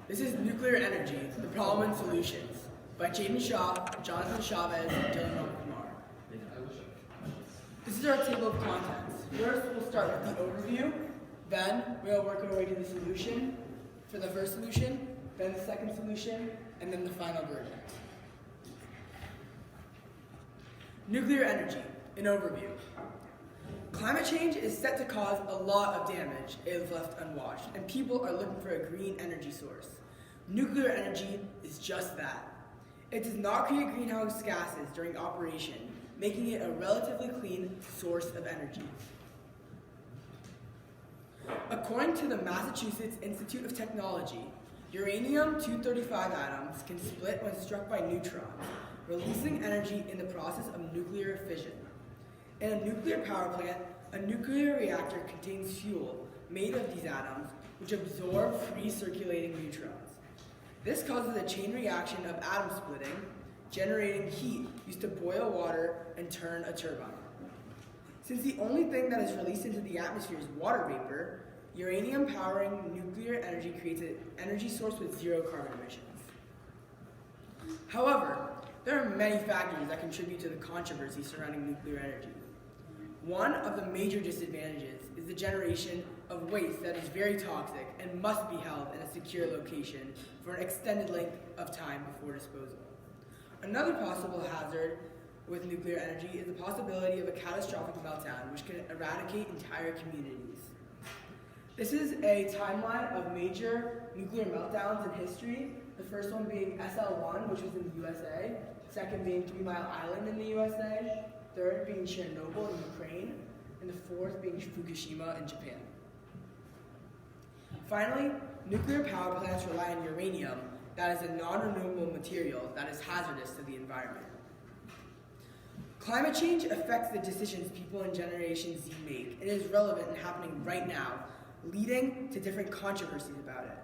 This is Nuclear Energy, the Problem and Solutions by Jaden Shaw, Jonathan Chavez, and Dylan Kumar. This is our table of contents. First, we'll start with the overview. Then, we'll work our way to the solution for the first solution, then the second solution, and then the final version. Nuclear energy, an overview. Climate change is set to cause a lot of damage if left unwatched, and people are looking for a green energy source. Nuclear energy is just that. It does not create greenhouse gases during operation, making it a relatively clean source of energy. According to the Massachusetts Institute of Technology, uranium-235 atoms can split when struck by neutrons, releasing energy in the process of nuclear fission. In a nuclear power plant, a nuclear reactor contains fuel made of these atoms, which absorb free circulating neutrons. This causes a chain reaction of atom splitting, generating heat used to boil water and turn a turbine. Since the only thing that is released into the atmosphere is water vapor, uranium powering nuclear energy creates an energy source with zero carbon emissions. However, there are many factors that contribute to the controversy surrounding nuclear energy. One of the major disadvantages is the generation of waste that is very toxic and must be held in a secure location for an extended length of time before disposal. Another possible hazard with nuclear energy is the possibility of a catastrophic meltdown, which can eradicate entire communities. This is a timeline of major nuclear meltdowns in history, the first one being SL1, which was in the USA, second being 3 Mile Island in the USA, third being Chernobyl in Ukraine, and the fourth being Fukushima in Japan. Finally, nuclear power plants rely on uranium, that is a non-renewable material that is hazardous to the environment. Climate change affects the decisions people in Generation Z make and is relevant and happening right now, leading to different controversies about it.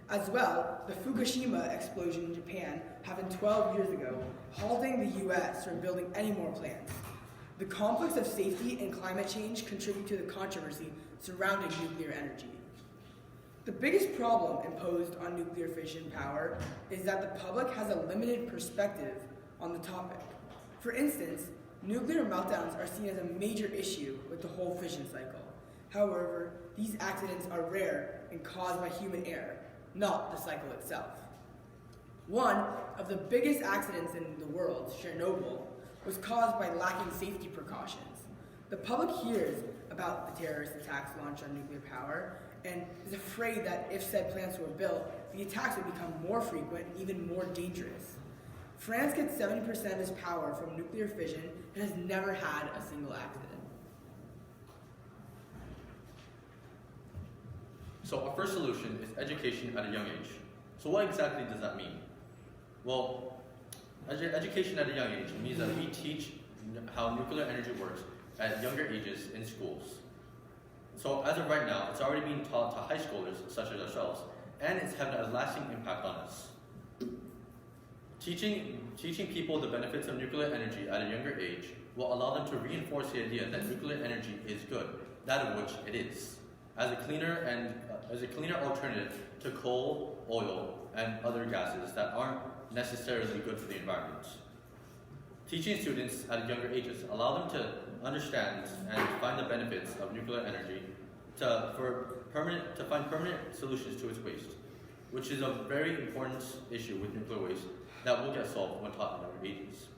As well, the Fukushima explosion in Japan happened 12 years ago, halting the US from building any more plants. The conflicts of safety and climate change contribute to the controversy surrounding nuclear energy. The biggest problem imposed on nuclear fission power is that the public has a limited perspective on the topic. For instance, nuclear meltdowns are seen as a major issue with the whole fission cycle. However, these accidents are rare and caused by human error, not the cycle itself. One of the biggest accidents in the world, Chernobyl, was caused by lacking safety precautions. The public hears about the terrorist attacks launched on nuclear power and is afraid that if said plants were built, the attacks would become more frequent and even more dangerous. France gets 70% of its power from nuclear fission and has never had a single accident. So our first solution is education at a young age. So what exactly does that mean? Well, education at a young age means that we teach how nuclear energy works at younger ages in schools. So as of right now, it's already being taught to high schoolers, such as ourselves, and it's having a lasting impact on us. Teaching people the benefits of nuclear energy at a younger age will allow them to reinforce the idea that nuclear energy is good, that of which it is, as a cleaner alternative to coal, oil, and other gases that aren't necessarily good for the environment. Teaching students at younger ages allow them to understand and find the benefits of nuclear energy to find permanent solutions to its waste, which is a very important issue with nuclear waste that will get solved when taught at younger ages.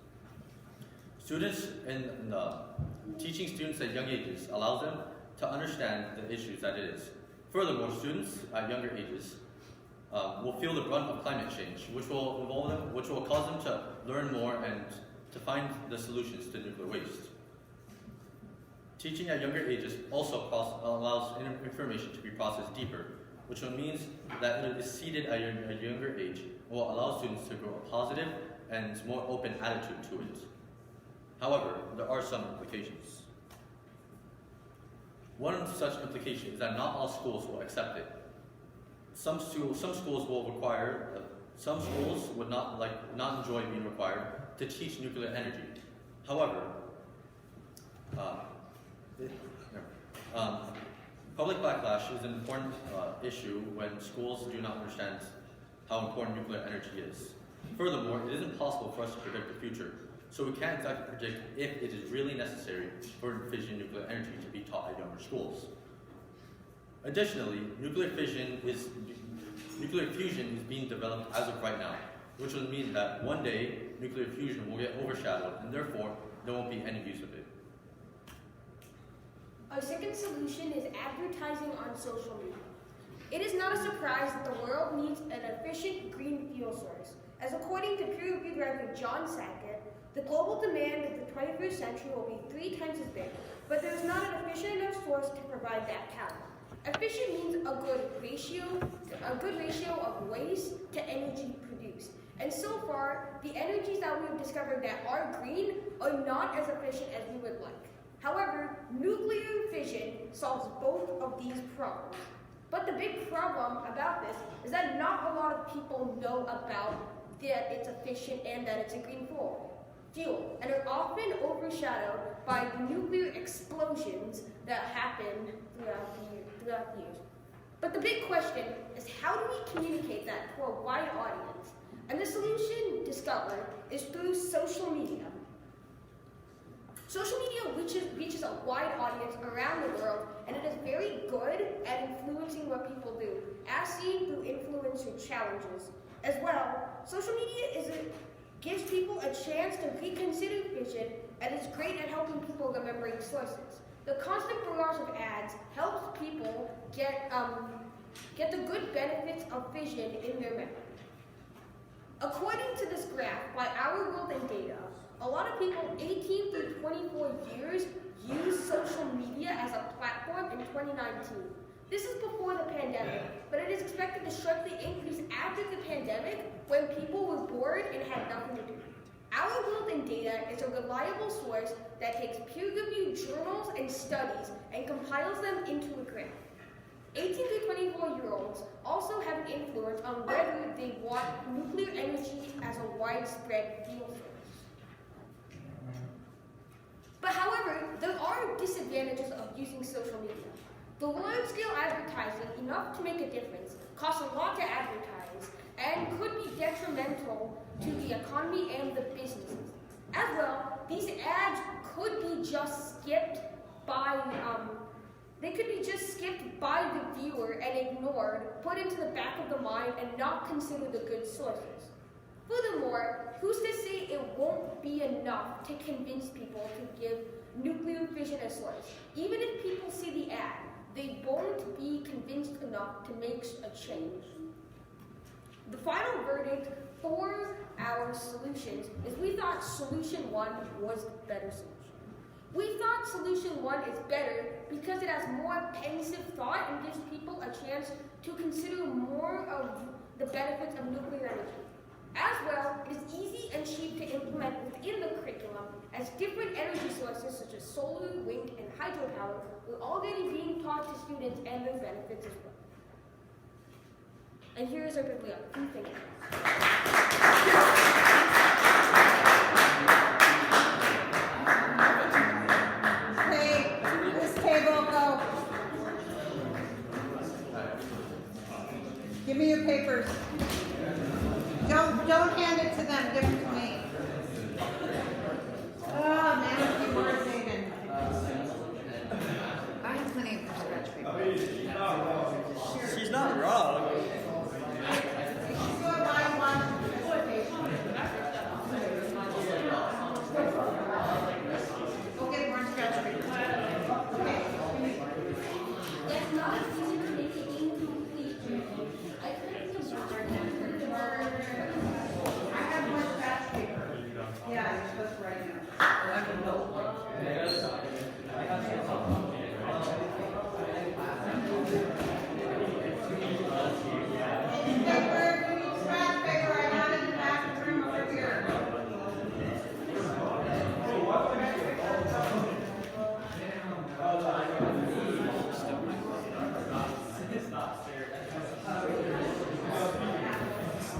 Teaching students at young ages allows them to understand the issues that it is. Furthermore, students at younger ages will feel the brunt of climate change, which will cause them to learn more and to find the solutions to nuclear waste. Teaching at younger ages also allows information to be processed deeper, which means that it is seeded at a younger age and will allow students to grow a positive and more open attitude to it. However, there are some implications. One such implication is that not all schools will accept it. Some schools will require, some schools would not enjoy being required to teach nuclear energy. However, public backlash is an important issue when schools do not understand how important nuclear energy is. Furthermore, it isn't possible for us to predict the future, so we can't exactly predict if it is really necessary for fission nuclear energy to be taught at younger schools. Additionally, nuclear fusion is being developed as of right now, which will mean that one day nuclear fusion will get overshadowed and therefore there won't be any use of it. Our second solution is advertising on social media. It is not a surprise that the world needs an efficient green fuel source, as according to peer-reviewed writer John Sackett, the global demand of the 21st century will be 3 times as big, but there is not an efficient enough source to provide that power. Efficient means a good ratio of waste to energy produced. And so far, the energies that we have discovered that are green are not as efficient as we would like. However, nuclear fission solves both of these problems. But the big problem about this is that not a lot of people know about that it's efficient and that it's a green fuel, and are often overshadowed by the nuclear explosions that happen throughout the years. But the big question is, how do we communicate that to a wide audience? And the solution discovered is through social media. Social media reaches a wide audience around the world, and it is very good at influencing what people do, as seen through influencer challenges. As well, social media gives people a chance to reconsider fission, and is great at helping people remembering sources. The constant barrage of ads helps people get the good benefits of fission in their memory. According to this graph by Our World in Data, a lot of people 18 through 24 years used social media as a platform in 2019. This is before the pandemic, but it is expected to sharply increase after the pandemic when people were bored and had nothing to do. Our World in Data is a reliable source that takes peer-reviewed journals and studies and compiles them into a graph. 18 to 24-year-olds also have an influence on whether they want nuclear energy as a widespread fuel source. But however, there are disadvantages of using social media. The large-scale advertising, enough to make a difference, costs a lot to advertise and could be detrimental to the economy and the businesses. As well, these ads could be just skipped by the viewer and ignored, put into the back of the mind, and not considered the good sources. Furthermore, who's to say it won't be enough to convince people to give nuclear fission a source? Even if people see the ad, they won't be convinced enough to make a change. The final verdict for our solutions is we thought solution 1 was the better solution. We thought solution 1 is better because it has more pensive thought and gives people a chance to consider more of the benefits of nuclear energy. As well, it is easy and cheap to implement within the curriculum, as different energy sources such as solar, wind, and hydropower are already being taught to students and their benefits as well. And here is our bibliography. Okay, this table, go. Give me your papers. Don't hand it to them, give it to me. Oh, man, a few words, Aiden. I have plenty of scratch paper. She's not wrong. Let's go by one. Go get more scratch paper. Okay. It's not easy to make it incomplete. I couldn't I have more scratch paper. Yeah, you're supposed to write it.